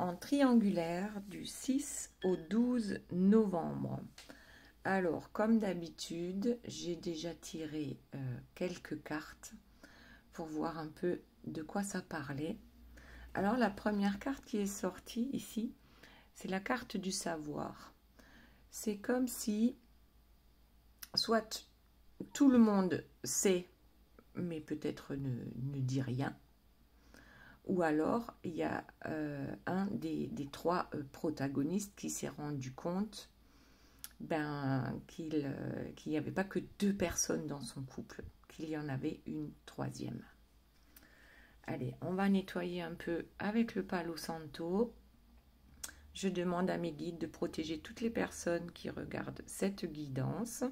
en triangulaire du 6 au 12 novembre. Alors, comme d'habitude, j'ai déjà tiré quelques cartes pour voir un peu de quoi ça parlait. Alors, la première carte qui est sortie ici, c'est la carte du savoir. C'est comme si, soit tout le monde sait, mais peut-être ne dit rien, ou alors il y a un des trois protagonistes qui s'est rendu compte qu'il n'y avait pas que deux personnes dans son couple, qu'il y en avait une troisième. Allez, on va nettoyer un peu avec le Palo Santo. Je demande à mes guides de protéger toutes les personnes qui regardent cette guidance.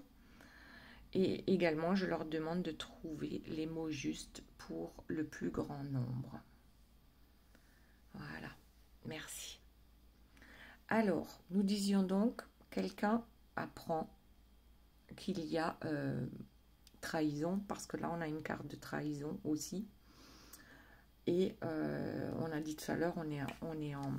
Et également, je leur demande de trouver les mots justes pour le plus grand nombre. Voilà, merci. Alors, nous disions donc, quelqu'un apprend qu'il y a trahison, parce que là, on a une carte de trahison aussi. Et on a dit tout à l'heure, on est en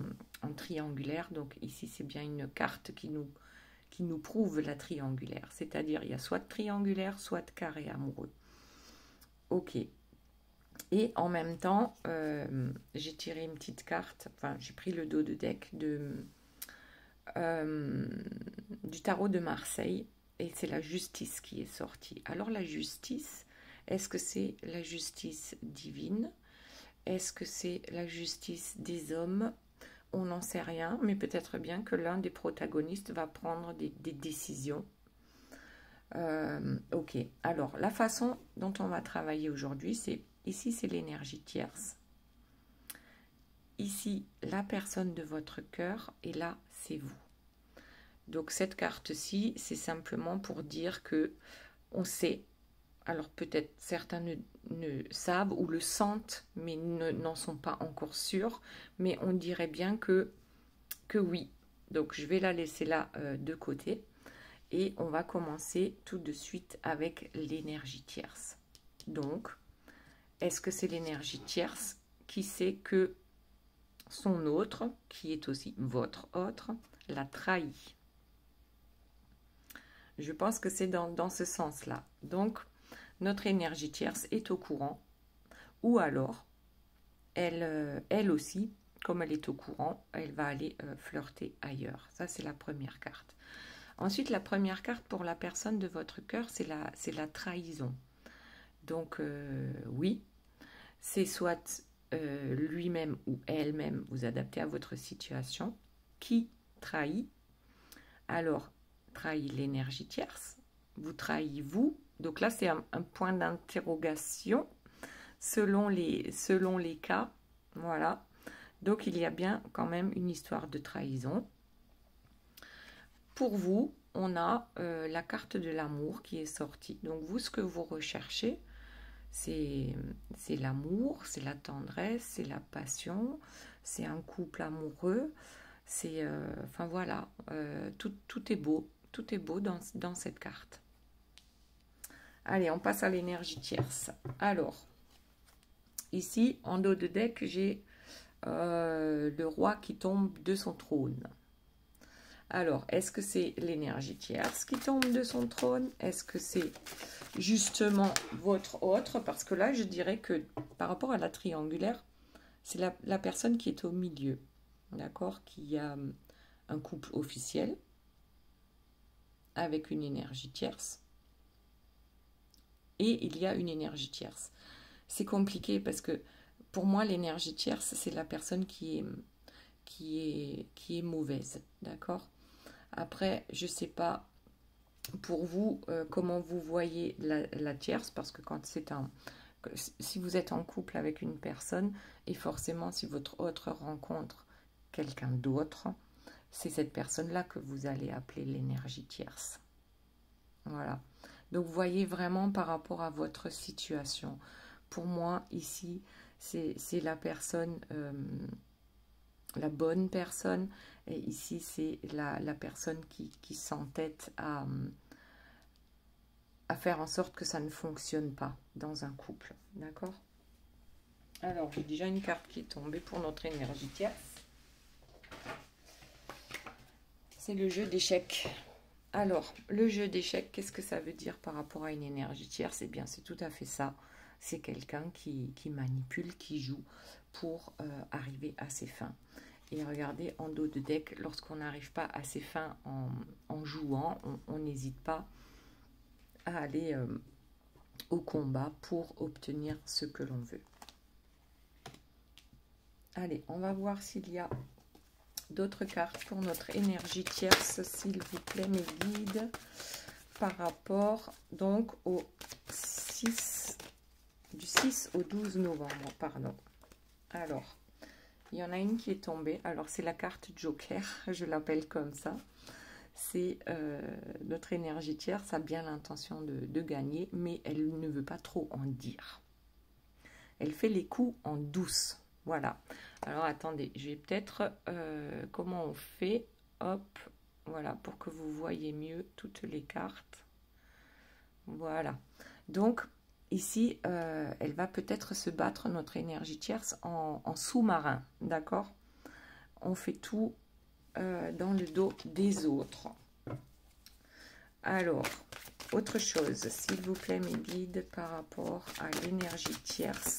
triangulaire, donc ici, c'est bien une carte qui nous prouve la triangulaire. C'est-à-dire, il y a soit de triangulaire, soit de carré amoureux. Ok. Et en même temps, j'ai tiré une petite carte, enfin, j'ai pris le dos de deck du tarot de Marseille, et c'est la justice qui est sortie. Alors, la justice, est-ce que c'est la justice divine? Est-ce que c'est la justice des hommes? On n'en sait rien, mais peut-être bien que l'un des protagonistes va prendre des décisions. Ok, alors la façon dont on va travailler aujourd'hui, c'est ici c'est l'énergie tierce. Ici, la personne de votre cœur, et là, c'est vous. Donc cette carte-ci, c'est simplement pour dire que on sait. Alors peut-être certains ne savent ou le sentent, mais n'en sont pas encore sûrs. Mais on dirait bien que oui. Donc je vais la laisser là de côté. Et on va commencer tout de suite avec l'énergie tierce. Donc, est-ce que c'est l'énergie tierce qui sait que son autre, qui est aussi votre autre, l'a trahi? Je pense que c'est dans ce sens-là. Donc, notre énergie tierce est au courant, ou alors, elle aussi, comme elle est au courant, elle va aller flirter ailleurs. Ça, c'est la première carte. Ensuite, la première carte pour la personne de votre cœur, c'est la trahison. Donc, oui, c'est soit lui-même ou elle-même, vous adaptez à votre situation. Qui trahit? Alors, trahit l'énergie tierce, vous trahissez vous. Donc là, c'est un point d'interrogation selon les cas. Voilà. Donc, il y a bien quand même une histoire de trahison. Pour vous, on a la carte de l'amour qui est sortie. Donc vous, ce que vous recherchez, c'est l'amour, c'est la tendresse, c'est la passion, c'est un couple amoureux. C'est, enfin voilà, tout est beau dans cette carte. Allez, on passe à l'énergie tierce. Alors, ici, en dos de deck, j'ai le roi qui tombe de son trône. Alors, est-ce que c'est l'énergie tierce qui tombe de son trône? Est-ce que c'est justement votre autre? Parce que là, je dirais que par rapport à la triangulaire, c'est la personne qui est au milieu, d'accord? Qui a un couple officiel avec une énergie tierce. Et il y a une énergie tierce. C'est compliqué parce que pour moi, l'énergie tierce, c'est la personne qui est mauvaise, d'accord? Après, je ne sais pas pour vous comment vous voyez la tierce, parce que quand c'est si vous êtes en couple avec une personne, et forcément si votre autre rencontre quelqu'un d'autre, c'est cette personne-là que vous allez appeler l'énergie tierce. Voilà. Donc vous voyez vraiment par rapport à votre situation. Pour moi, ici, c'est la personne... la bonne personne, et ici c'est la personne qui s'entête à faire en sorte que ça ne fonctionne pas dans un couple, d'accord? Alors j'ai déjà une carte qui est tombée pour notre énergie tierce. c'est le jeu d'échecs. Alors, le jeu d'échecs, qu'est-ce que ça veut dire par rapport à une énergie tierce? Eh bien, c'est tout à fait ça. C'est quelqu'un qui manipule, qui joue pour arriver à ses fins. Et regardez, en dos de deck, lorsqu'on n'arrive pas à ses fins en jouant, on n'hésite pas à aller au combat pour obtenir ce que l'on veut. Allez, on va voir s'il y a d'autres cartes pour notre énergie tierce, s'il vous plaît, mes guides, par rapport donc au 6, du 6 au 12 novembre, pardon. Alors, il y en a une qui est tombée, alors c'est la carte Joker, je l'appelle comme ça. C'est notre énergie tierce a bien l'intention de gagner, mais elle ne veut pas trop en dire. Elle fait les coups en douce. Voilà. Alors, attendez, je vais peut-être... comment on fait? Hop, voilà, pour que vous voyez mieux toutes les cartes. Voilà. Donc, ici, elle va peut-être se battre, notre énergie tierce, en sous-marin. D'accord? On fait tout dans le dos des autres. Alors, autre chose, s'il vous plaît, mes guides, par rapport à l'énergie tierce.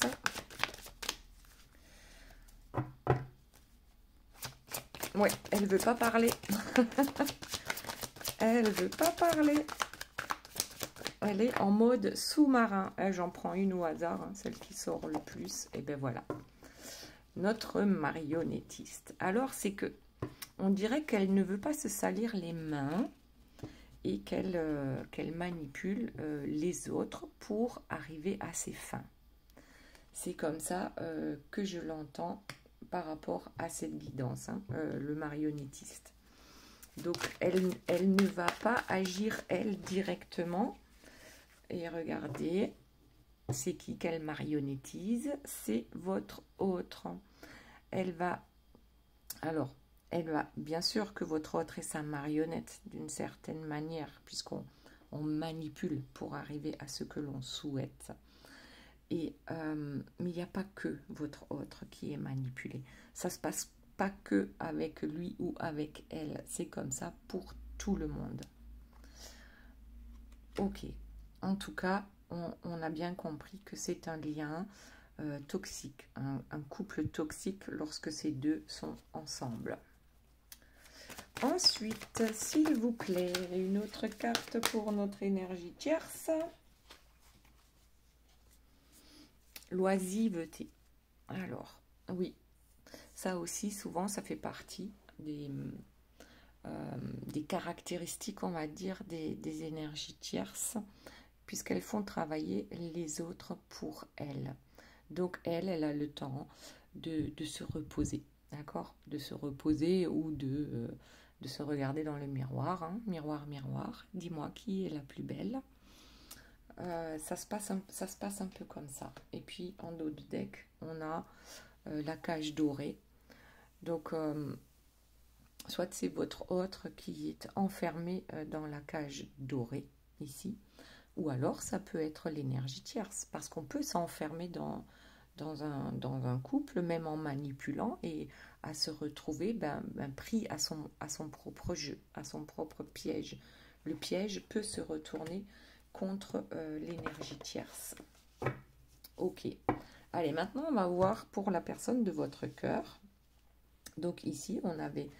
Ouais, elle veut pas parler. Elle veut pas parler. Elle est en mode sous-marin. J'en prends une au hasard, hein, celle qui sort le plus. Et ben voilà. Notre marionnettiste. Alors, c'est que on dirait qu'elle ne veut pas se salir les mains et qu'elle manipule les autres pour arriver à ses fins. C'est comme ça que je l'entends par rapport à cette guidance, hein, le marionnettiste. Donc, elle ne va pas agir, elle, directement. Et regardez, c'est qui qu'elle marionnettise? C'est votre autre. Elle va... Alors, elle va... Bien sûr que votre autre est sa marionnette, d'une certaine manière, puisqu'on manipule pour arriver à ce que l'on souhaite. Et, mais il n'y a pas que votre autre qui est manipulé. Ça ne se passe pas que avec lui ou avec elle. C'est comme ça pour tout le monde. Ok. En tout cas, on a bien compris que c'est un lien toxique. Un couple toxique lorsque ces deux sont ensemble. Ensuite, s'il vous plaît, une autre carte pour notre énergie tierce. L'oisiveté. Alors, oui, ça aussi, souvent, ça fait partie des caractéristiques, on va dire, des énergies tierces, puisqu'elles font travailler les autres pour elles. Donc, elle a le temps de se reposer, d'accord? De se reposer ou de se regarder dans le miroir. Hein. Miroir, miroir, dis-moi qui est la plus belle. Ça se passe un peu comme ça. Et puis en dos de deck, on a la cage dorée. Donc, soit c'est votre autre qui est enfermé dans la cage dorée, ici. Ou alors, ça peut être l'énergie tierce. Parce qu'on peut s'enfermer dans un couple, même en manipulant, et à se retrouver pris à son propre jeu, à son propre piège. Le piège peut se retourner contre l'énergie tierce. Ok. Allez, maintenant, on va voir pour la personne de votre cœur. Donc ici, on avait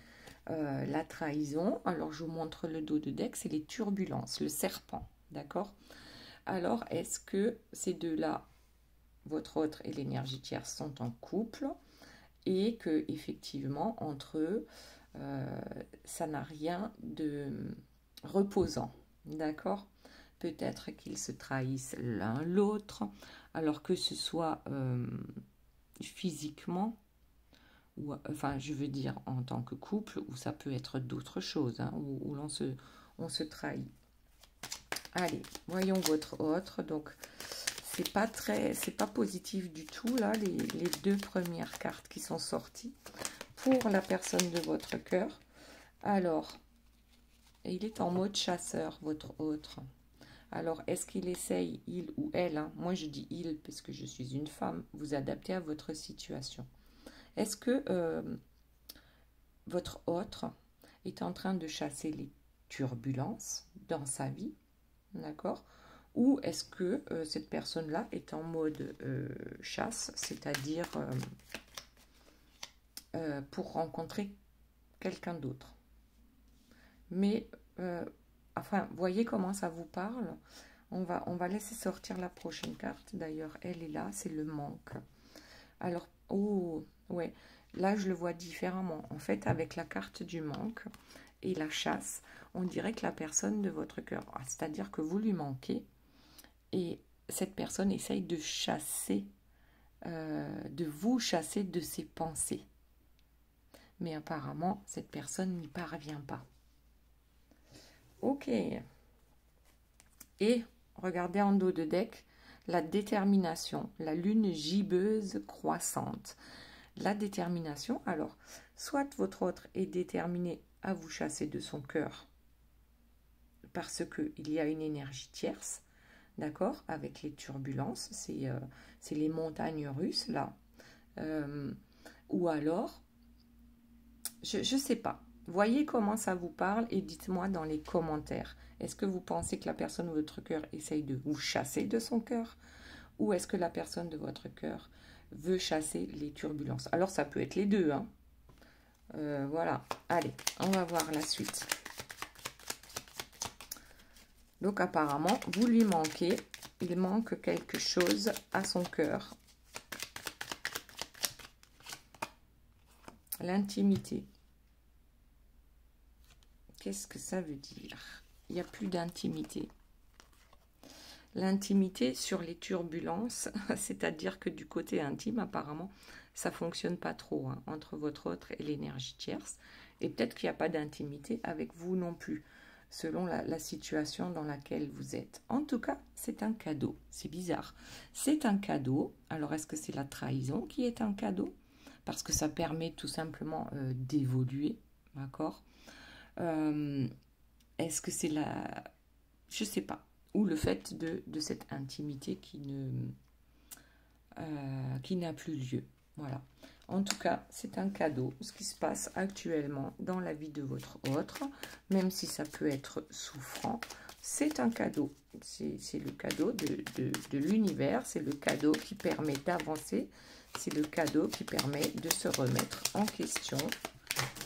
la trahison. Alors, je vous montre le dos de deck. C'est les turbulences, le serpent. D'accord? Alors, est-ce que ces deux-là, votre autre et l'énergie tierce, sont en couple et que effectivement, entre eux, ça n'a rien de reposant. D'accord? Peut-être qu'ils se trahissent l'un l'autre, alors que ce soit physiquement, ou enfin je veux dire en tant que couple, ou ça peut être d'autres choses, hein, où on se trahit. Allez, voyons votre autre. Donc c'est pas positif du tout là, les deux premières cartes qui sont sorties pour la personne de votre cœur. Alors, il est en mode chasseur, votre autre. Alors, est-ce qu'il essaye, il ou elle, hein, moi je dis il parce que je suis une femme, vous adapter à votre situation. Est-ce que votre autre est en train de chasser les turbulences dans sa vie, d'accord? Ou est-ce que cette personne-là est en mode chasse, c'est-à-dire pour rencontrer quelqu'un d'autre. Mais, enfin, voyez comment ça vous parle. On va laisser sortir la prochaine carte. D'ailleurs, elle est là, c'est le manque. Alors, oh, ouais, là, je le vois différemment. En fait, avec la carte du manque et la chasse, on dirait que la personne de votre cœur, c'est-à-dire que vous lui manquez, et cette personne essaye de chasser, de vous chasser de ses pensées. Mais apparemment, cette personne n'y parvient pas. Ok. Et regardez en dos de deck, la détermination, la lune gibbeuse croissante. La détermination, alors, soit votre autre est déterminé à vous chasser de son cœur parce qu'il y a une énergie tierce, d'accord, avec les turbulences, c'est les montagnes russes, là. Ou alors, je ne sais pas. Voyez comment ça vous parle et dites-moi dans les commentaires. Est-ce que vous pensez que la personne de votre cœur essaye de vous chasser de son cœur? Ou est-ce que la personne de votre cœur veut chasser les turbulences? Alors, ça peut être les deux, hein. Voilà. Allez, on va voir la suite. Donc, apparemment, vous lui manquez. Il manque quelque chose à son cœur. L'intimité. Qu'est-ce que ça veut dire? Il n'y a plus d'intimité. L'intimité sur les turbulences, c'est-à-dire que du côté intime, apparemment, ça ne fonctionne pas trop hein, entre votre autre et l'énergie tierce. Et peut-être qu'il n'y a pas d'intimité avec vous non plus, selon la situation dans laquelle vous êtes. En tout cas, c'est un cadeau. C'est bizarre. C'est un cadeau. Alors, est-ce que c'est la trahison qui est un cadeau? Parce que ça permet tout simplement d'évoluer, d'accord? Est-ce que c'est la... Je ne sais pas. Ou le fait de cette intimité qui n'a plus lieu. Voilà. En tout cas, c'est un cadeau, ce qui se passe actuellement dans la vie de votre autre, même si ça peut être souffrant, c'est un cadeau. C'est le cadeau de l'univers, c'est le cadeau qui permet d'avancer, c'est le cadeau qui permet de se remettre en question.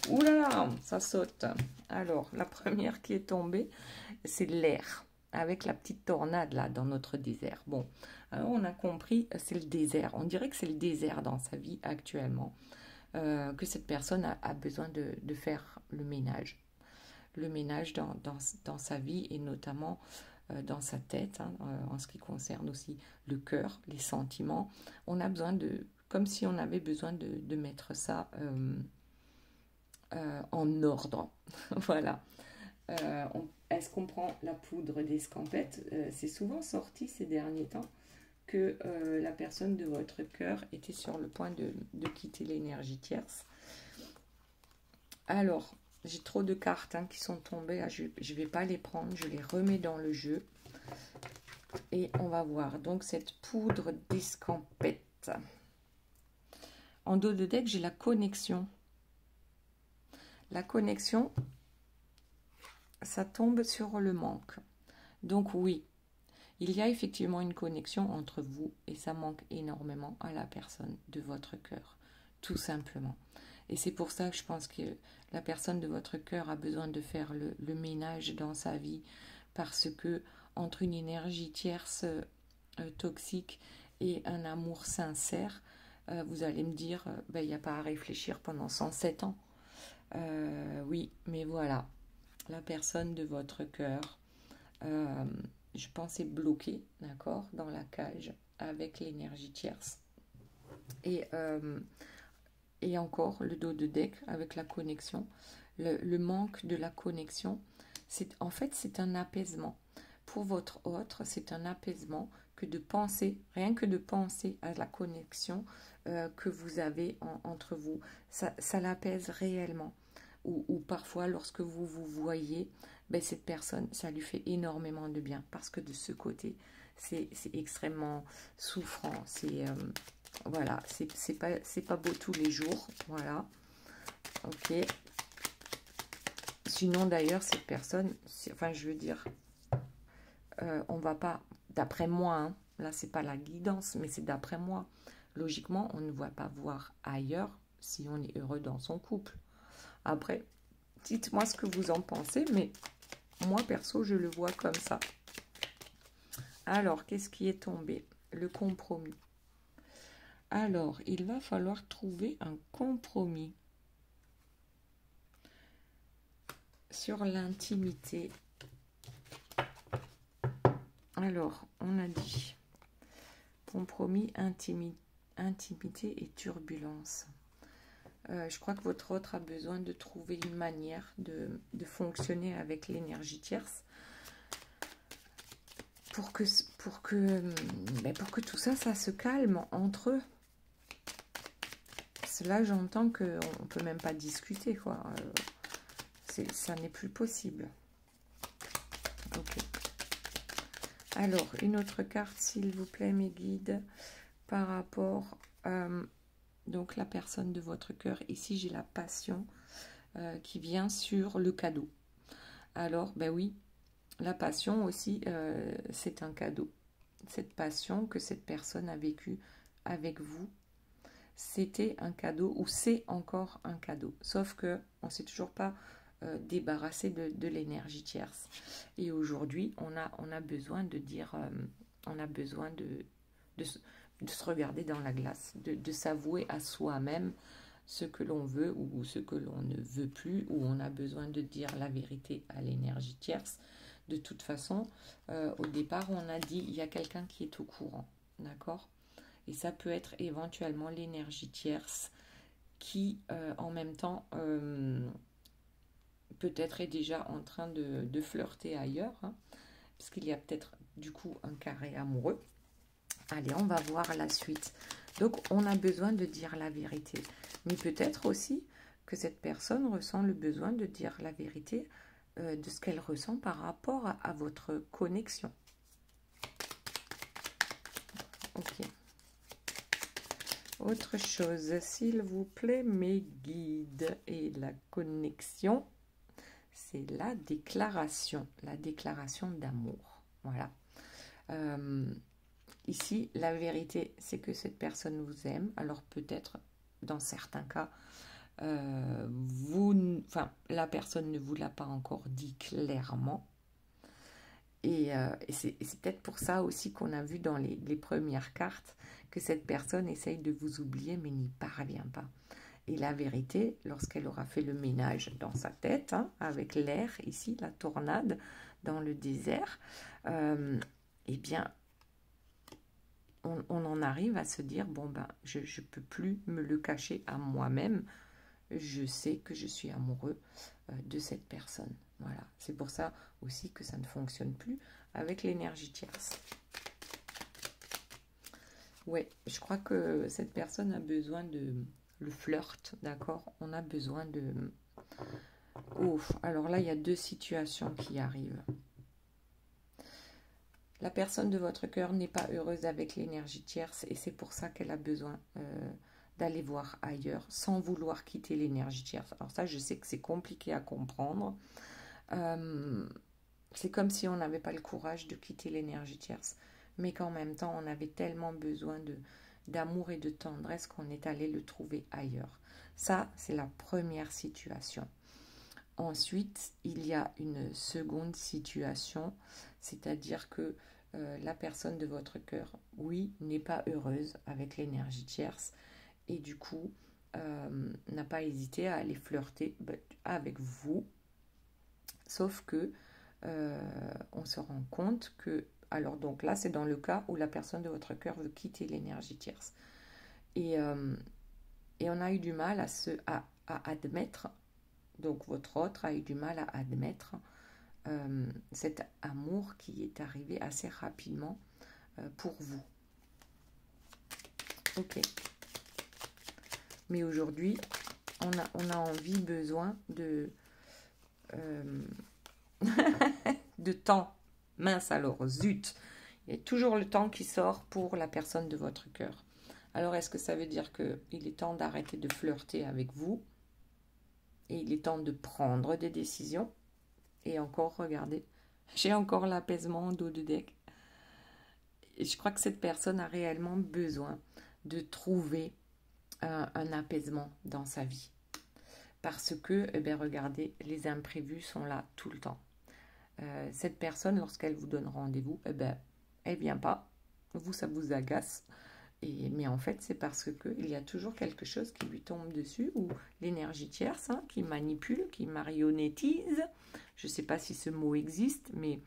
Ouh là là, ça saute. Alors, la première qui est tombée, c'est l'air, avec la petite tornade là dans notre désert. Bon, alors on a compris, c'est le désert. On dirait que c'est le désert dans sa vie actuellement, que cette personne a besoin de faire le ménage. Le ménage dans sa vie et notamment dans sa tête, hein, en ce qui concerne aussi le cœur, les sentiments. On a besoin comme si on avait besoin de mettre ça en ordre. Voilà. Est-ce qu'on prend la poudre d'escampette? C'est souvent sorti ces derniers temps que la personne de votre cœur était sur le point de quitter l'énergie tierce. Alors, j'ai trop de cartes hein, qui sont tombées. Je ne vais pas les prendre, je les remets dans le jeu. Et on va voir. Donc, cette poudre d'escampette. En dos de deck, j'ai la connexion. La connexion, ça tombe sur le manque. Donc oui, il y a effectivement une connexion entre vous et ça manque énormément à la personne de votre cœur, tout simplement. Et c'est pour ça que je pense que la personne de votre cœur a besoin de faire le ménage dans sa vie, parce que entre une énergie tierce toxique et un amour sincère, vous allez me dire, il n'y a pas à réfléchir pendant 107 ans. Oui, mais voilà, la personne de votre cœur, je pense, est bloquée, d'accord, dans la cage avec l'énergie tierce. Et encore, le dos de deck avec la connexion, le manque de la connexion, en fait, c'est un apaisement. Pour votre autre, c'est un apaisement que de penser, rien que de penser à la connexion que vous avez entre vous, ça l'apaise réellement. Ou parfois, lorsque vous vous voyez, cette personne, ça lui fait énormément de bien, parce que de ce côté, c'est extrêmement souffrant, voilà, c'est pas beau tous les jours, voilà, ok. sinon, d'ailleurs, cette personne, enfin, je veux dire, on va pas, d'après moi, hein, là, c'est pas la guidance, mais c'est d'après moi. Logiquement, on ne va pas voir ailleurs si on est heureux dans son couple. Après, dites-moi ce que vous en pensez, mais moi, perso, je le vois comme ça. Alors, qu'est-ce qui est tombé? Le compromis. Alors, il va falloir trouver un compromis sur l'intimité. Alors, on a dit compromis, intimité et turbulence. Je crois que votre autre a besoin de trouver une manière de fonctionner avec l'énergie tierce pour que tout ça, ça se calme entre eux. Là, j'entends qu'on ne peut même pas discuter, quoi. Ça n'est plus possible. Ok. Alors, une autre carte, s'il vous plaît, mes guides, par rapport donc la personne de votre cœur. Ici, j'ai la passion qui vient sur le cadeau. Alors, ben oui, la passion aussi, c'est un cadeau. Cette passion que cette personne a vécue avec vous, c'était un cadeau ou c'est encore un cadeau. Sauf que on ne s'est toujours pas débarrassé de l'énergie tierce. Et aujourd'hui, on a besoin de dire, on a besoin de se regarder dans la glace, de s'avouer à soi-même ce que l'on veut ou ce que l'on ne veut plus, ou on a besoin de dire la vérité à l'énergie tierce. De toute façon, au départ, on a dit il y a quelqu'un qui est au courant, d'accord? Et ça peut être éventuellement l'énergie tierce qui, en même temps, peut-être est déjà en train de flirter ailleurs, hein, parce qu'il y a peut-être du coup un carré amoureux. Allez, on va voir la suite. Donc, on a besoin de dire la vérité. Mais peut-être aussi que cette personne ressent le besoin de dire la vérité de ce qu'elle ressent par rapport à votre connexion. Ok. Autre chose, s'il vous plaît, mes guides. Et la connexion, c'est la déclaration d'amour. Voilà. Ici, la vérité, c'est que cette personne vous aime. Alors peut-être, dans certains cas, la personne ne vous l'a pas encore dit clairement. Et c'est peut-être pour ça aussi qu'on a vu dans les premières cartes que cette personne essaye de vous oublier mais n'y parvient pas. Et la vérité, lorsqu'elle aura fait le ménage dans sa tête, hein, avec l'air ici, la tornade dans le désert, eh bien, on en arrive à se dire, bon ben, je ne peux plus me le cacher à moi-même, je sais que je suis amoureux de cette personne. Voilà, c'est pour ça aussi que ça ne fonctionne plus avec l'énergie tierce. Ouais, je crois que cette personne a besoin de le flirt, d'accord? On a besoin de... Oh, alors là, il y a deux situations qui arrivent. La personne de votre cœur n'est pas heureuse avec l'énergie tierce et c'est pour ça qu'elle a besoin d'aller voir ailleurs sans vouloir quitter l'énergie tierce. Alors ça, je sais que c'est compliqué à comprendre. C'est comme si on n'avait pas le courage de quitter l'énergie tierce, mais qu'en même temps, on avait tellement besoin d'amour et de tendresse qu'on est allé le trouver ailleurs. Ça, c'est la première situation. Ensuite, il y a une seconde situation, c'est-à-dire que la personne de votre cœur, oui, n'est pas heureuse avec l'énergie tierce et du coup, n'a pas hésité à aller flirter avec vous, sauf que on se rend compte que, alors donc là, c'est dans le cas où la personne de votre cœur veut quitter l'énergie tierce. Et on a eu du mal à admettre, donc votre autre a eu du mal à admettre cet amour qui est arrivé assez rapidement pour vous. Ok. Mais aujourd'hui, on a envie, besoin de... de temps. Mince alors, zut. Il y a toujours le temps qui sort pour la personne de votre cœur. Alors, est-ce que ça veut dire qu'il est temps d'arrêter de flirter avec vous? Et il est temps de prendre des décisions. Et encore, regardez, j'ai encore l'apaisement en dos de deck. Et je crois que cette personne a réellement besoin de trouver un apaisement dans sa vie. Parce que, eh bien, regardez, les imprévus sont là tout le temps. Cette personne, lorsqu'elle vous donne rendez-vous, eh ben, elle ne vient pas. Vous, ça vous agace. Mais en fait, c'est parce qu'il y a toujours quelque chose qui lui tombe dessus, ou l'énergie tierce, hein, qui manipule, qui marionnettise. Je ne sais pas si ce mot existe, mais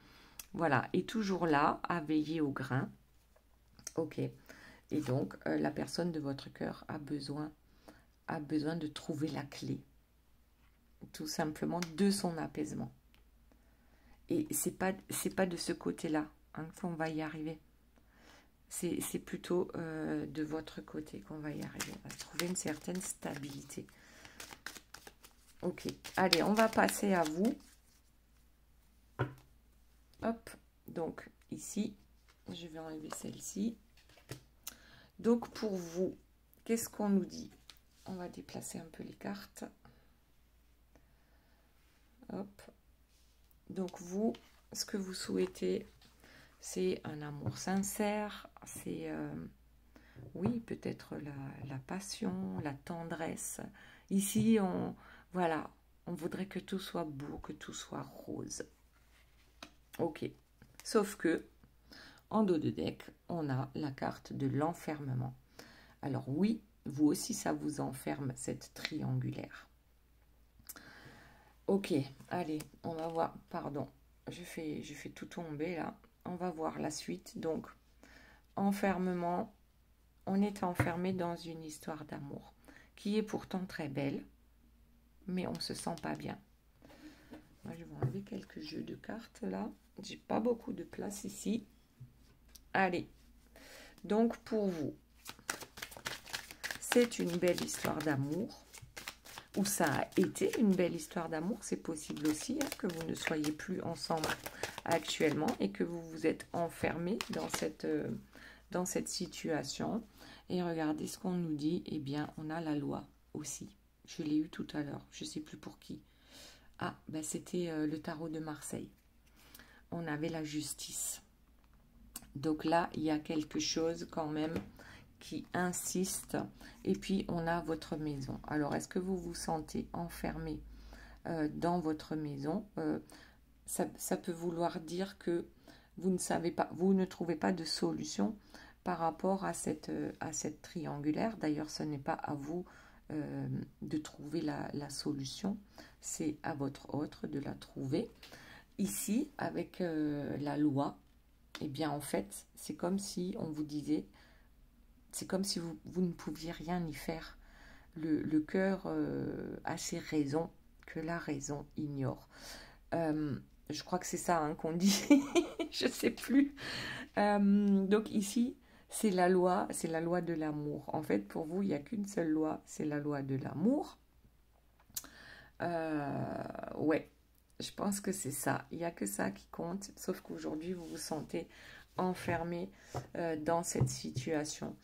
voilà, est toujours là, à veiller au grain. Ok. Et donc, la personne de votre cœur a besoin de trouver la clé, tout simplement, de son apaisement. Et c'est pas de ce côté-là, hein, qu'on va y arriver. C'est plutôt de votre côté qu'on va y arriver, à trouver une certaine stabilité. Ok, allez, on va passer à vous. Hop, donc ici, je vais enlever celle-ci. Donc pour vous, qu'est-ce qu'on nous dit? On va déplacer un peu les cartes. Hop. Donc vous, ce que vous souhaitez, c'est un amour sincère, c'est, oui, peut-être la passion, la tendresse. Ici, voilà, on voudrait que tout soit beau, que tout soit rose. Ok, sauf que, en dos de deck, on a la carte de l'enfermement. Alors oui, vous aussi, ça vous enferme, cette triangulaire. Ok, allez, on va voir, pardon, je fais tout tomber là. On va voir la suite. Donc, enfermement, on est enfermé dans une histoire d'amour qui est pourtant très belle, mais on ne se sent pas bien. Moi, je vais enlever quelques jeux de cartes là. J'ai pas beaucoup de place ici. Allez, donc pour vous, c'est une belle histoire d'amour, ou ça a été une belle histoire d'amour. C'est possible aussi, hein, que vous ne soyez plus ensemble actuellement et que vous vous êtes enfermé dans cette situation. Et regardez ce qu'on nous dit. Eh bien, on a la loi aussi. Je l'ai eu tout à l'heure. Je ne sais plus pour qui. Ah, ben c'était le tarot de Marseille. On avait la justice. Donc là, il y a quelque chose quand même qui insiste. Et puis, on a votre maison. Alors, est-ce que vous vous sentez enfermé dans votre maison? Ça peut vouloir dire que vous ne savez pas, vous ne trouvez pas de solution par rapport à cette triangulaire. D'ailleurs, ce n'est pas à vous de trouver la solution, c'est à votre autre de la trouver. Ici, avec la loi, eh bien, en fait, c'est comme si on vous disait, c'est comme si vous ne pouviez rien y faire. Le cœur a ses raisons que la raison ignore. Je crois que c'est ça, hein, qu'on dit. Je ne sais plus. Donc ici, c'est la loi de l'amour. En fait, pour vous, il n'y a qu'une seule loi, c'est la loi de l'amour. Ouais, je pense que c'est ça. Il n'y a que ça qui compte, sauf qu'aujourd'hui, vous vous sentez enfermé dans cette situation.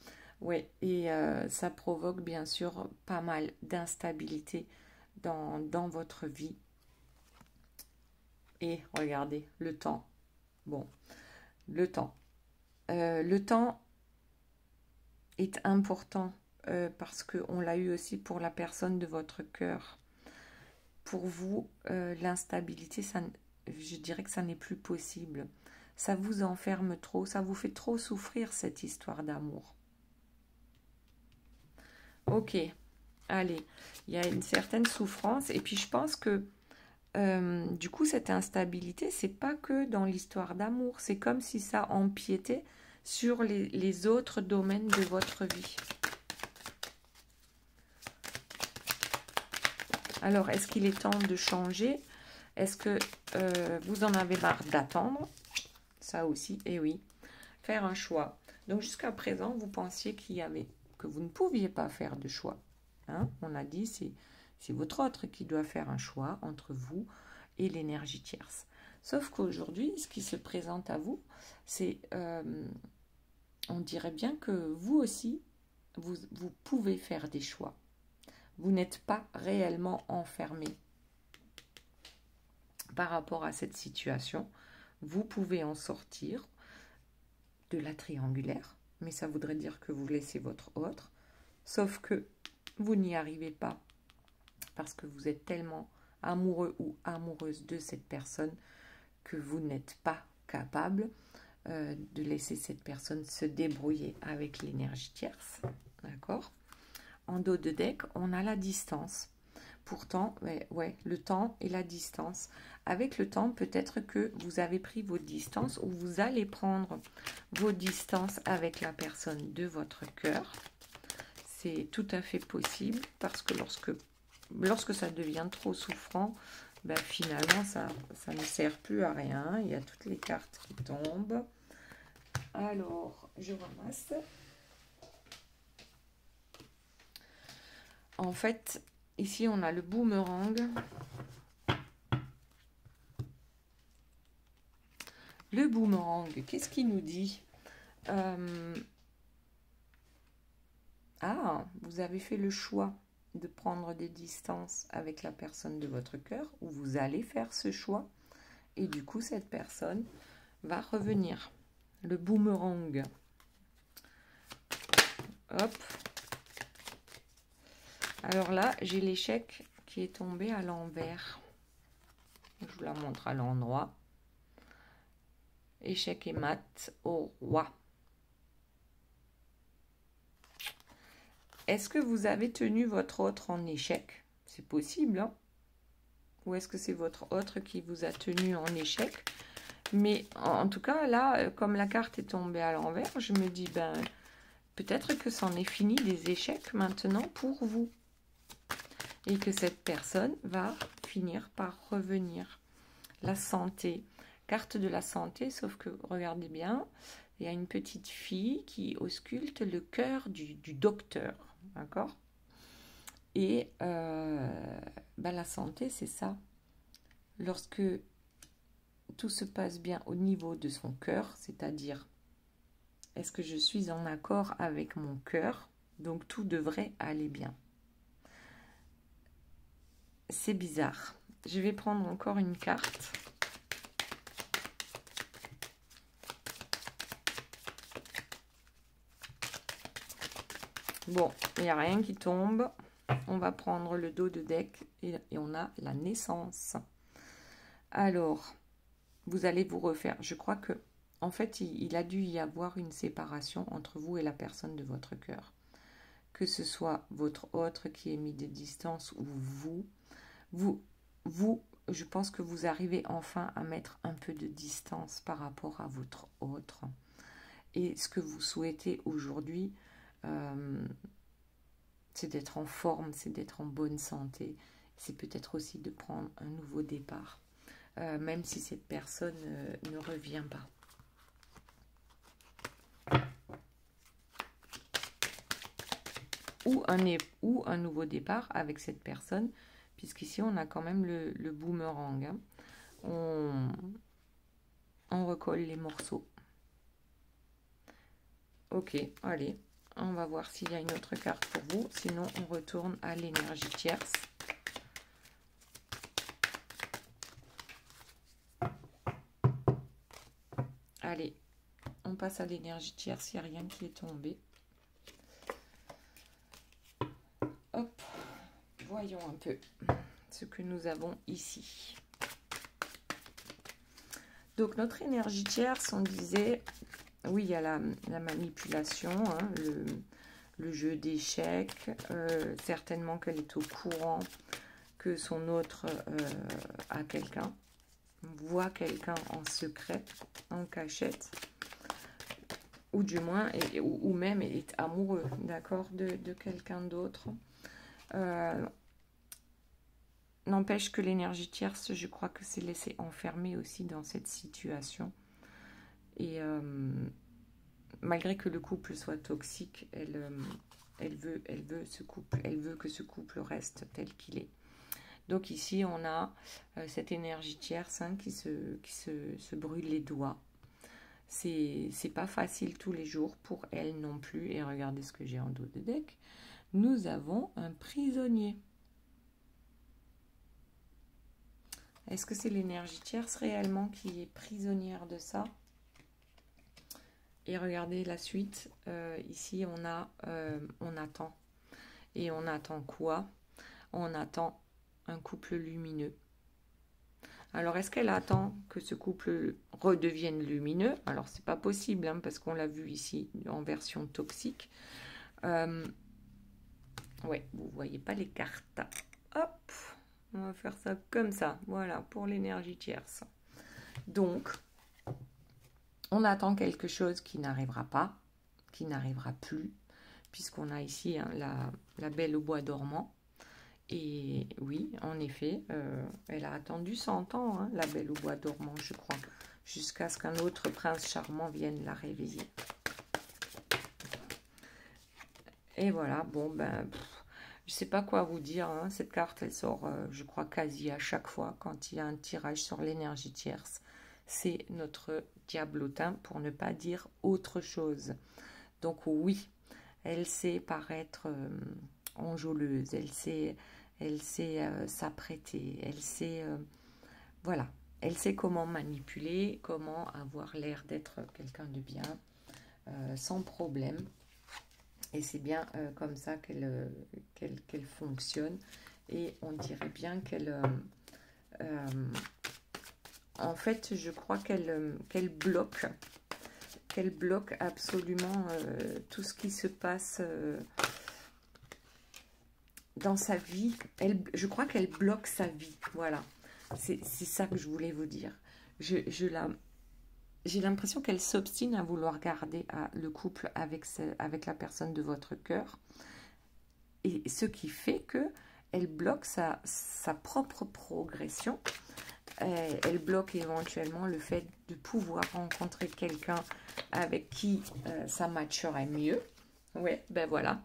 Ouais, et ça provoque bien sûr pas mal d'instabilité dans votre vie. Et regardez, le temps. Bon, le temps. Le temps est important parce qu'on l'a eu aussi pour la personne de votre cœur. Pour vous, l'instabilité, je dirais que ça n'est plus possible. Ça vous enferme trop, ça vous fait trop souffrir cette histoire d'amour. Ok, allez, il y a une certaine souffrance et puis je pense que du coup, cette instabilité, c'est pas que dans l'histoire d'amour. C'est comme si ça empiétait sur les autres domaines de votre vie. Alors, est-ce qu'il est temps de changer? Est-ce que vous en avez marre d'attendre? Ça aussi, eh oui. Faire un choix. Donc, jusqu'à présent, vous pensiez que vous ne pouviez pas faire de choix. Hein? On a dit, c'est votre autre qui doit faire un choix entre vous et l'énergie tierce. Sauf qu'aujourd'hui, ce qui se présente à vous, c'est, on dirait bien que vous aussi, vous pouvez faire des choix. Vous n'êtes pas réellement enfermé par rapport à cette situation. Vous pouvez en sortir de la triangulaire, mais ça voudrait dire que vous laissez votre autre, sauf que vous n'y arrivez pas parce que vous êtes tellement amoureux ou amoureuse de cette personne que vous n'êtes pas capable de laisser cette personne se débrouiller avec l'énergie tierce. D'accord? En dos de deck, on a la distance. Pourtant, ouais, le temps et la distance. Avec le temps, peut-être que vous avez pris vos distances ou vous allez prendre vos distances avec la personne de votre cœur. C'est tout à fait possible parce que lorsque ça devient trop souffrant, ben finalement, ça ne sert plus à rien. Il y a toutes les cartes qui tombent. Alors, je ramasse. En fait, ici, on a le boomerang. Le boomerang, qu'est-ce qu'il nous dit? Ah, vous avez fait le choix de prendre des distances avec la personne de votre cœur, ou vous allez faire ce choix, et du coup, cette personne va revenir. Le boomerang. Hop. Alors là, j'ai l'échec qui est tombé à l'envers. Je vous la montre à l'endroit. Échec et mat au roi. Est-ce que vous avez tenu votre autre en échec? C'est possible, hein? Ou est-ce que c'est votre autre qui vous a tenu en échec? Mais en tout cas, là, comme la carte est tombée à l'envers, je me dis, ben, peut-être que c'en est fini des échecs maintenant pour vous. Et que cette personne va finir par revenir. La santé. Carte de la santé, sauf que, regardez bien, il y a une petite fille qui ausculte le cœur du docteur. D'accord? Et la santé, c'est ça. Lorsque tout se passe bien au niveau de son cœur, c'est-à-dire, est-ce que je suis en accord avec mon cœur? Donc, tout devrait aller bien. C'est bizarre. Je vais prendre encore une carte. Bon, il n'y a rien qui tombe. On va prendre le dos de deck et on a la naissance. Alors, vous allez vous refaire. Je crois que, en fait, il a dû y avoir une séparation entre vous et la personne de votre cœur. Que ce soit votre autre qui ait mis des distances ou vous, je pense que vous arrivez enfin à mettre un peu de distance par rapport à votre autre. Et ce que vous souhaitez aujourd'hui, c'est d'être en forme, c'est d'être en bonne santé. C'est peut-être aussi de prendre un nouveau départ, même si cette personne ne revient pas. Ou un nouveau départ avec cette personne, puisqu'ici on a quand même le boomerang. Hein. On recolle les morceaux. Ok, allez, on va voir s'il y a une autre carte pour vous. Sinon, on retourne à l'énergie tierce. Allez, on passe à l'énergie tierce, il n'y a rien qui est tombé. Hop, voyons un peu ce que nous avons ici. Donc, notre énergie tierce, on disait, oui, il y a la manipulation, hein, le jeu d'échecs, certainement qu'elle est au courant que son autre a quelqu'un, voit quelqu'un en secret, en cachette, ou du moins, ou même est amoureux, d'accord, de quelqu'un d'autre. N'empêche que l'énergie tierce, je crois que c'est laissé enfermer aussi dans cette situation. Et malgré que le couple soit toxique, elle veut ce couple, elle veut que ce couple reste tel qu'il est. Donc ici, on a cette énergie tierce hein, qui se brûle les doigts. C'est pas facile tous les jours pour elle non plus. Et regardez ce que j'ai en dos de deck. nous avons un prisonnier. Est-ce que c'est l'énergie tierce réellement qui est prisonnière de ça? Et regardez la suite. Ici, on attend. Et on attend quoi? On attend un couple lumineux. Alors, est-ce qu'elle attend que ce couple redevienne lumineux? Alors, c'est pas possible, hein, parce qu'on l'a vu ici en version toxique. Ouais, vous voyez pas les cartes. Hop, on va faire ça comme ça. Voilà, pour l'énergie tierce. Donc, on attend quelque chose qui n'arrivera pas, qui n'arrivera plus, puisqu'on a ici hein, la belle au bois dormant. Et oui, en effet, elle a attendu 100 ans, hein, la belle au bois dormant, je crois, jusqu'à ce qu'un autre prince charmant vienne la réveiller. Et voilà, bon, ben, je sais pas quoi vous dire, hein, cette carte, elle sort, je crois, quasi à chaque fois quand il y a un tirage sur l'énergie tierce. C'est notre diablotin, pour ne pas dire autre chose. Donc oui, elle sait paraître enjôleuse, elle sait s'apprêter, elle sait, voilà, elle sait comment manipuler, comment avoir l'air d'être quelqu'un de bien, sans problème. Et c'est bien comme ça qu'elle fonctionne. Et on dirait bien qu'elle... en fait, je crois qu'elle bloque absolument tout ce qui se passe dans sa vie. Je crois qu'elle bloque sa vie. Voilà, c'est ça que je voulais vous dire. J'ai l'impression qu'elle s'obstine à vouloir garder le couple avec la personne de votre cœur. Et ce qui fait qu'elle bloque sa propre progression. Elle bloque éventuellement le fait de pouvoir rencontrer quelqu'un avec qui ça matcherait mieux. Ouais, ben voilà.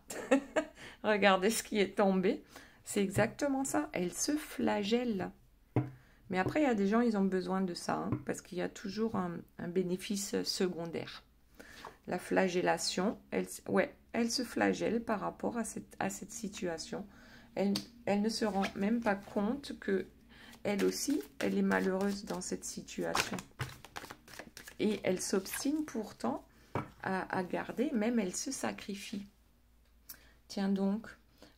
Regardez ce qui est tombé. C'est exactement ça. Elle se flagelle. Mais après, il y a des gens, ils ont besoin de ça, hein, parce qu'il y a toujours un bénéfice secondaire. La flagellation, elle se flagelle par rapport à cette situation. Elle ne se rend même pas compte que elle aussi, elle est malheureuse dans cette situation. Et elle s'obstine pourtant à garder, même elle se sacrifie. Tiens donc,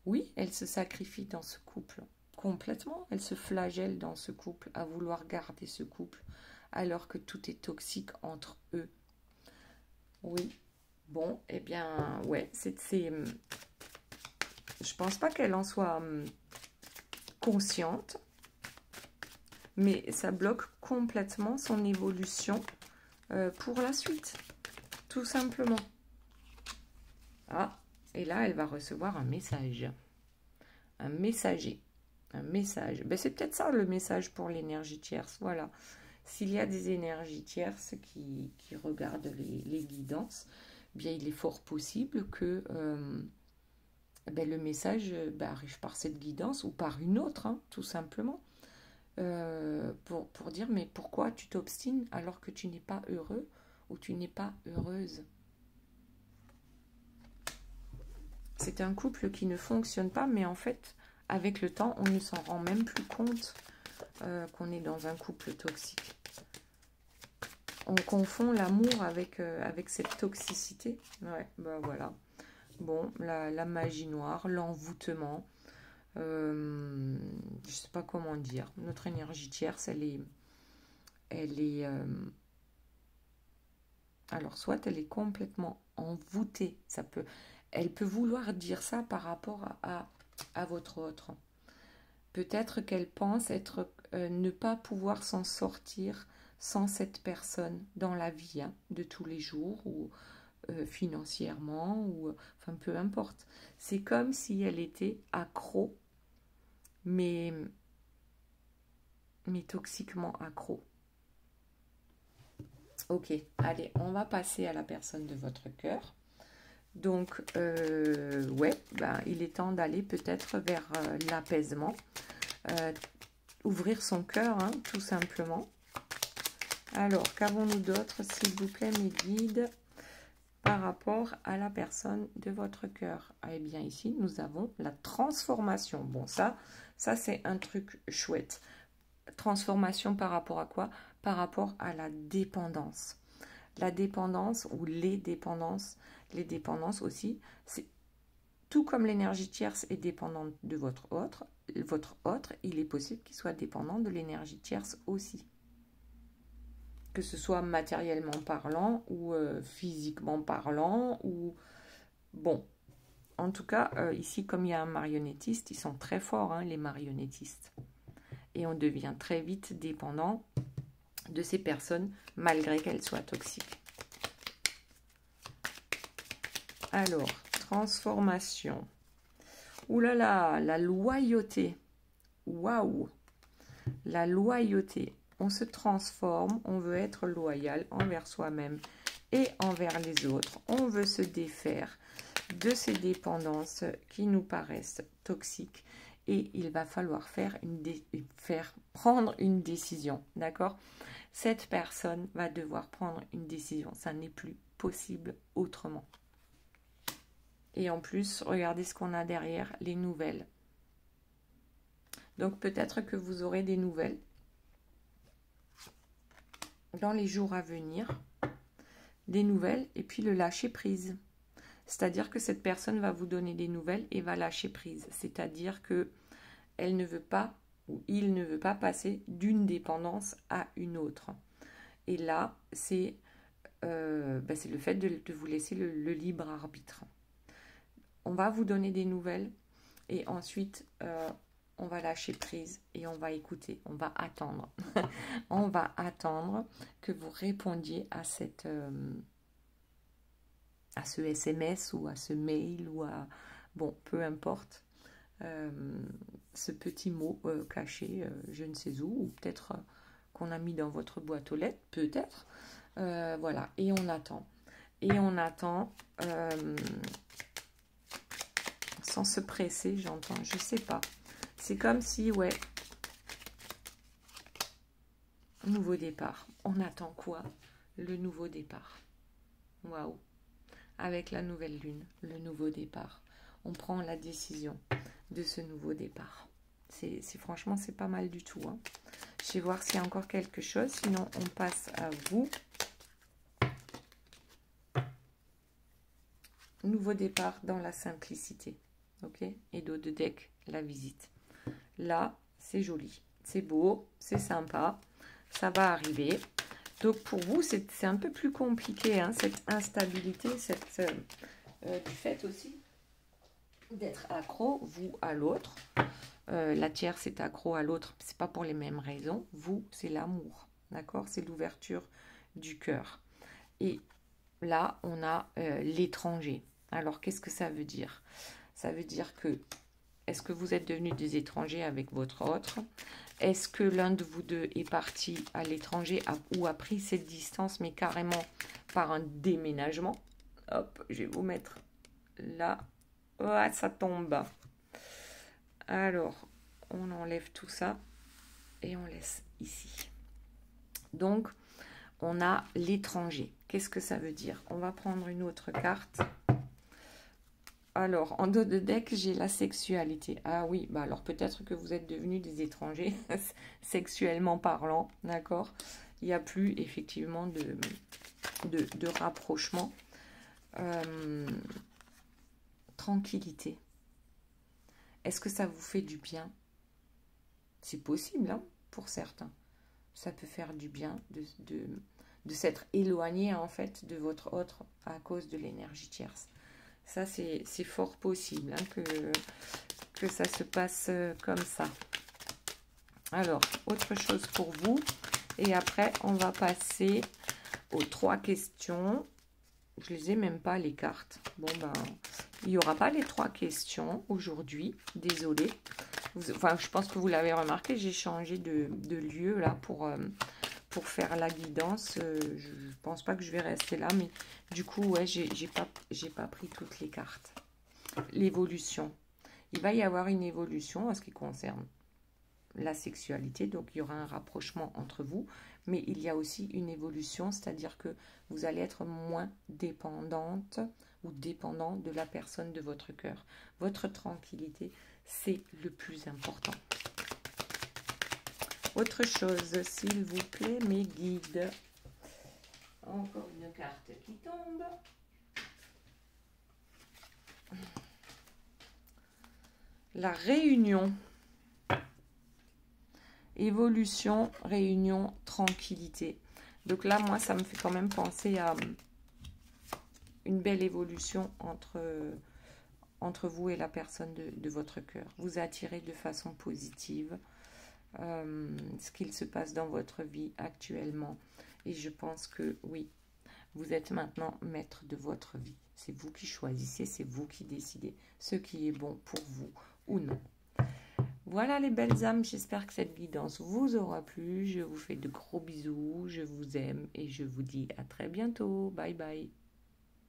oui, elle se sacrifie dans ce couple. Complètement, elle se flagelle dans ce couple, à vouloir garder ce couple, alors que tout est toxique entre eux. Oui, bon, eh bien, ouais, je pense pas qu'elle en soit consciente, mais ça bloque complètement son évolution pour la suite, tout simplement. Ah, et là, elle va recevoir un message, un messager. Un message. Ben, c'est peut-être ça le message pour l'énergie tierce. Voilà. S'il y a des énergies tierces qui regardent les guidances, bien il est fort possible que ben, le message arrive par cette guidance ou par une autre, hein, tout simplement. Pour dire mais pourquoi tu t'obstines alors que tu n'es pas heureux ou tu n'es pas heureuse. C'est un couple qui ne fonctionne pas, mais en fait... Avec le temps, on ne s'en rend même plus compte qu'on est dans un couple toxique. On confond l'amour avec cette toxicité. Ouais, ben voilà. Bon, la magie noire, l'envoûtement. Je ne sais pas comment dire. Notre énergie tierce, elle est alors, soit elle est complètement envoûtée. Elle peut vouloir dire ça par rapport à votre autre. Peut-être qu'elle pense ne pas pouvoir s'en sortir sans cette personne dans la vie de tous les jours ou financièrement ou enfin peu importe. C'est comme si elle était accro, mais toxiquement accro. Ok, allez, on va passer à la personne de votre cœur. Donc, ouais, il est temps d'aller peut-être vers l'apaisement. Ouvrir son cœur, hein, tout simplement. Alors, qu'avons-nous d'autre, s'il vous plaît, mes guides? par rapport à la personne de votre cœur? Eh bien, ici, nous avons la transformation. Bon, ça c'est un truc chouette. Transformation par rapport à quoi? Par rapport à la dépendance. La dépendance ou les dépendances aussi, c'est tout comme l'énergie tierce est dépendante de votre autre, il est possible qu'il soit dépendant de l'énergie tierce aussi. Que ce soit matériellement parlant ou physiquement parlant, ou bon. En tout cas, ici, comme il y a un marionnettiste, ils sont très forts, hein, les marionnettistes. Et on devient très vite dépendant de ces personnes, malgré qu'elles soient toxiques. Alors, transformation. Ouh là là, la loyauté. Waouh! La loyauté. On se transforme, on veut être loyal envers soi-même et envers les autres. On veut se défaire de ces dépendances qui nous paraissent toxiques. Et il va falloir prendre une décision, d'accord? Cette personne va devoir prendre une décision. Ça n'est plus possible autrement. Et en plus, regardez ce qu'on a derrière, les nouvelles. Donc peut-être que vous aurez des nouvelles dans les jours à venir. Des nouvelles et puis le lâcher prise. C'est-à-dire que cette personne va vous donner des nouvelles et va lâcher prise. C'est-à-dire que elle ne veut pas ou il ne veut pas passer d'une dépendance à une autre. Et là, c'est le fait de vous laisser le libre arbitre. On va vous donner des nouvelles et ensuite on va lâcher prise et on va écouter, on va attendre. On va attendre que vous répondiez à ce SMS ou à ce mail ou à, bon, peu importe, ce petit mot caché, je ne sais où, ou peut-être qu'on a mis dans votre boîte aux lettres, peut-être. Voilà, et on attend. Et on attend sans se presser, j'entends, je sais pas. C'est comme si, ouais, nouveau départ. On attend quoi? Le nouveau départ. Waouh! Avec la nouvelle lune, le nouveau départ. On prend la décision de ce nouveau départ. Franchement, c'est pas mal du tout. Hein. Je vais voir s'il y a encore quelque chose. Sinon, on passe à vous. Nouveau départ dans la simplicité. Ok? Et dos de deck, la visite. Là, c'est joli. C'est beau. C'est sympa. Ça va arriver. Donc, pour vous, c'est un peu plus compliqué. Hein, cette instabilité, du fait aussi d'être accro, vous, à l'autre. La tierce est accro à l'autre, c'est pas pour les mêmes raisons. Vous, c'est l'amour, d'accord? C'est l'ouverture du cœur. Et là, on a l'étranger. Alors, qu'est-ce que ça veut dire? Ça veut dire que, est-ce que vous êtes devenus des étrangers avec votre autre? Est-ce que l'un de vous deux est parti à l'étranger ou a pris cette distance, mais carrément par un déménagement? Hop, je vais vous mettre là. Oh, ça tombe. Alors, on enlève tout ça et on laisse ici. Donc, on a l'étranger. Qu'est-ce que ça veut dire? On va prendre une autre carte. Alors, en dos de deck, j'ai la sexualité. Ah oui, bah alors peut-être que vous êtes devenus des étrangers, sexuellement parlant, d'accord? Il n'y a plus effectivement de rapprochement. Tranquillité. Est-ce que ça vous fait du bien? C'est possible, hein, pour certains. Ça peut faire du bien de s'être éloigné, en fait, de votre autre à cause de l'énergie tierce. Ça, c'est fort possible, hein, que ça se passe comme ça. Alors, autre chose pour vous. Et après, on va passer aux 3 questions. Je les ai même pas, les cartes. Bon, ben, il n'y aura pas les 3 questions aujourd'hui. Désolée. Enfin, je pense que vous l'avez remarqué, j'ai changé de lieu là pour faire la guidance. Je ne pense pas que je vais rester là, mais du coup, ouais, j'ai pas pris toutes les cartes. L'évolution. Il va y avoir une évolution en ce qui concerne la sexualité, donc il y aura un rapprochement entre vous, mais il y a aussi une évolution, c'est-à-dire que vous allez être moins dépendante ou dépendant de la personne de votre cœur. Votre tranquillité, c'est le plus important. Autre chose, s'il vous plaît, mes guides. Encore une carte qui tombe. La réunion. Évolution, réunion, tranquillité. Donc là, moi, ça me fait quand même penser à une belle évolution entre vous et la personne de votre cœur. Vous attirez de façon positive ce qu'il se passe dans votre vie actuellement. Et je pense que oui, vous êtes maintenant maître de votre vie. C'est vous qui choisissez, c'est vous qui décidez ce qui est bon pour vous ou non. Voilà les belles âmes, j'espère que cette guidance vous aura plu. Je vous fais de gros bisous, je vous aime et je vous dis à très bientôt. Bye bye.